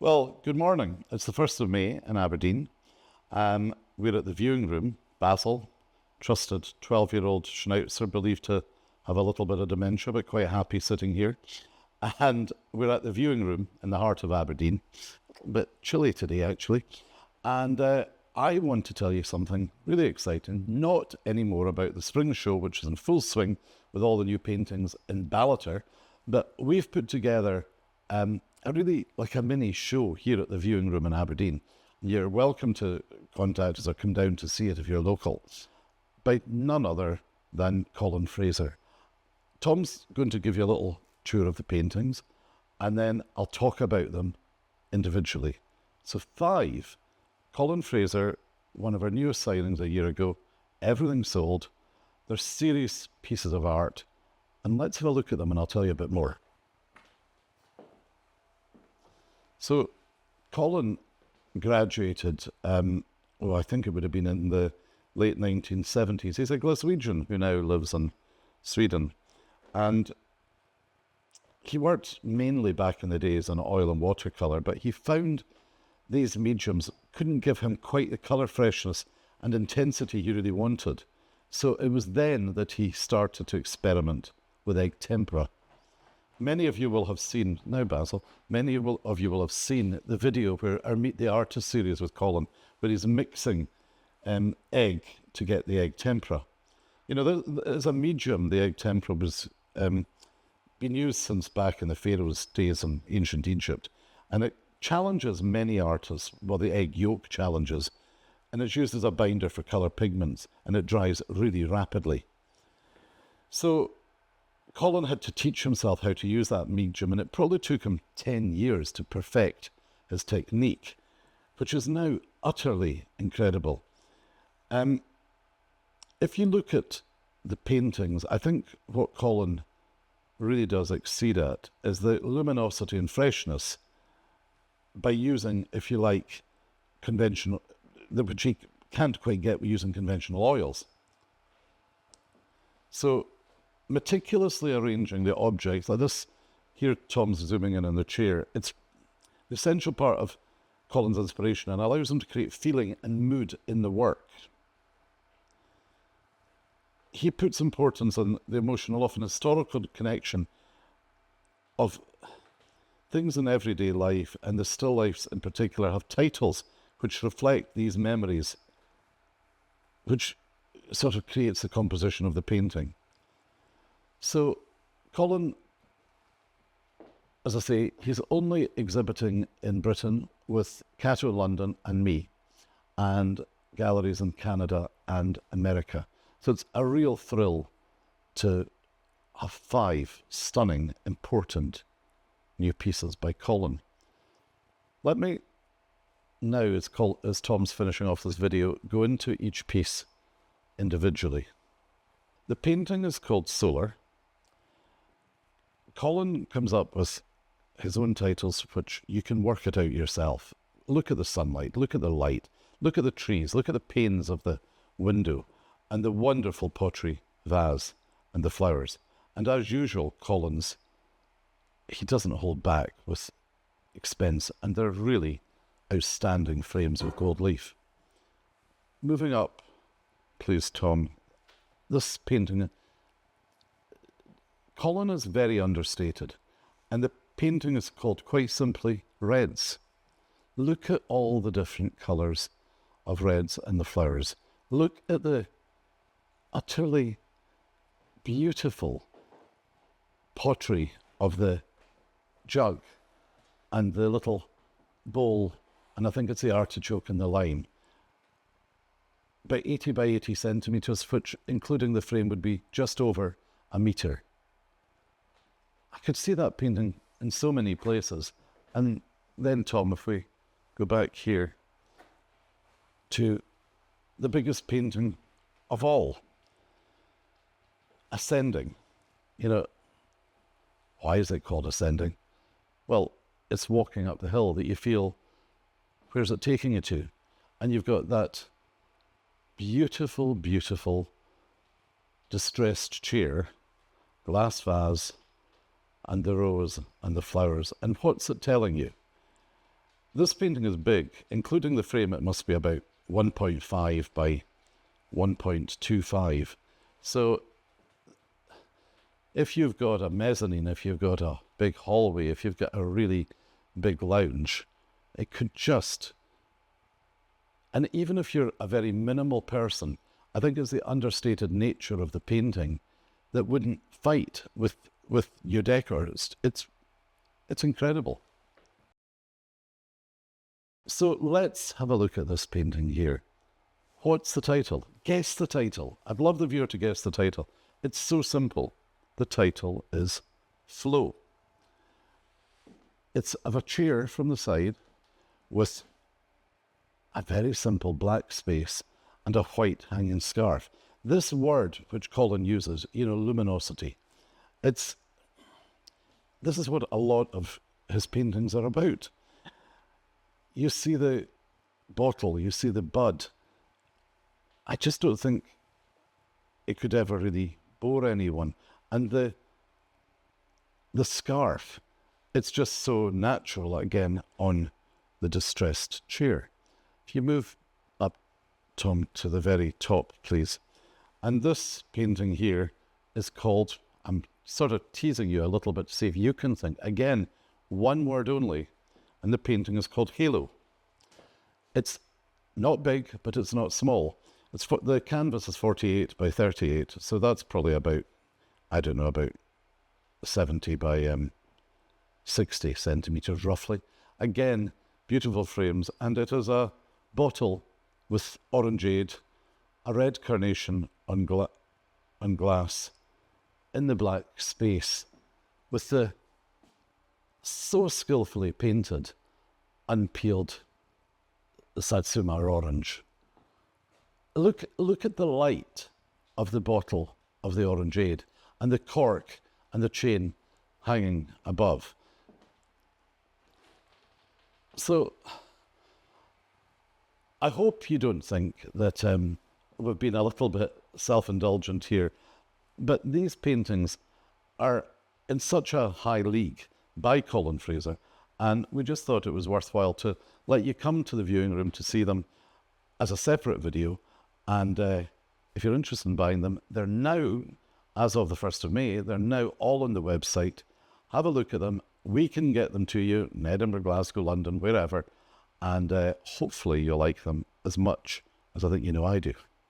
Well, good morning. It's the 1st of May in Aberdeen. We're at the Viewing Room, Basil, trusted 12-year-old Schnauzer, believed to have a little bit of dementia, but quite happy sitting here. And we're at the Viewing Room in the heart of Aberdeen. A bit chilly today, actually. And I want to tell you something really exciting, not anymore about the spring show, which is in full swing with all the new paintings in Ballater, but we've put together a really like a mini show here at the Viewing Room in Aberdeen. You're welcome to contact us or come down to see it if you're local, by none other than Colin Fraser. Tom's going to give you a little tour of the paintings, and then I'll talk about them individually. So 5, Colin Fraser, one of our newest signings a year ago, everything sold. They're serious pieces of art, and let's have a look at them and I'll tell you a bit more. So, Colin graduated, I think it would have been in the late 1970s. He's a Glaswegian who now lives in Sweden. And he worked mainly back in the days on oil and watercolour, but he found these mediums couldn't give him quite the colour freshness and intensity he really wanted. So it was then that he started to experiment with egg tempera. Many of you will have seen, now Basil, of you will have seen the video where our Meet the Artist series with Colin, where he's mixing egg to get the egg tempera. You know, there's a medium, the egg tempera was been used since back in the Pharaoh's days in ancient Egypt, and it challenges many artists, well, the egg yolk challenges, and it's used as a binder for colour pigments, and it dries really rapidly. So Colin had to teach himself how to use that medium, and it probably took him 10 years to perfect his technique, which is now utterly incredible. If you look at the paintings, I think what Colin really does exceed at is the luminosity and freshness by using, if you like, conventional, which he can't quite get using conventional oils. So, meticulously arranging the objects, like this, here Tom's zooming in on the chair, it's the essential part of Colin's inspiration and allows him to create feeling and mood in the work. He puts importance on the emotional, often historical connection of things in everyday life, and the still lifes in particular have titles which reflect these memories, which sort of creates the composition of the painting. So, Colin, as I say, he's only exhibiting in Britain with Cato London and me, and galleries in Canada and America. So it's a real thrill to have 5 stunning, important new pieces by Colin. Let me now, as Tom's finishing off this video, go into each piece individually. The painting is called Solar. Colin comes up with his own titles, which you can work it out yourself. Look at the sunlight, look at the light, look at the trees, look at the panes of the window, and the wonderful pottery vase and the flowers. And as usual, Colin's, he doesn't hold back with expense, and they're really outstanding frames of gold leaf. Moving up, please, Tom. This painting, Colin is very understated, and the painting is called quite simply Reds. Look at all the different colours of reds and the flowers. Look at the utterly beautiful pottery of the jug and the little bowl, and I think it's the artichoke and the lime. About 80 by 80 centimetres, which, including the frame, would be just over a metre. I could see that painting in so many places. And then, Tom, if we go back here to the biggest painting of all, Ascending. You know, why is it called Ascending? Well, it's walking up the hill that you feel, where's it taking you to? And you've got that beautiful, beautiful distressed chair, glass vase, and the rose and the flowers. And what's it telling you? This painting is big, including the frame. It must be about 1.5 by 1.25. So if you've got a mezzanine, if you've got a big hallway, if you've got a really big lounge, it could just, and even if you're a very minimal person, I think it's the understated nature of the painting that wouldn't fight with your decor. It's incredible. So let's have a look at this painting here. What's the title? Guess the title. I'd love the viewer to guess the title. It's so simple. The title is Flow. It's of a chair from the side with a very simple black space and a white hanging scarf. This word which Colin uses, luminosity, this is what a lot of his paintings are about. You see the bottle, you see the bud. I just don't think it could ever really bore anyone. And the scarf, it's just so natural, again, on the distressed chair. If you move up, Tom, to the very top, please. And this painting here is called, I'm sort of teasing you a little bit to see if you can think. Again, one word only, and the painting is called Halo. It's not big, but it's not small. The canvas is 48 by 38, so that's probably about, I don't know, about 70 by 60 centimetres roughly. Again, beautiful frames, and it is a bottle with orangeade, a red carnation on glass, in the black space, with the so skillfully painted, unpeeled Satsuma orange. Look at the light of the bottle of the orangeade and the cork and the chain hanging above. So I hope you don't think that we've been a little bit self-indulgent here, but these paintings are in such a high league by Colin Fraser, and we just thought it was worthwhile to let you come to the viewing room to see them as a separate video. And if you're interested in buying them, they're now, as of the 1st of May, they're now all on the website. Have a look at them. We can get them to you in Edinburgh, Glasgow, London, wherever. And hopefully you'll like them as much as I think I do.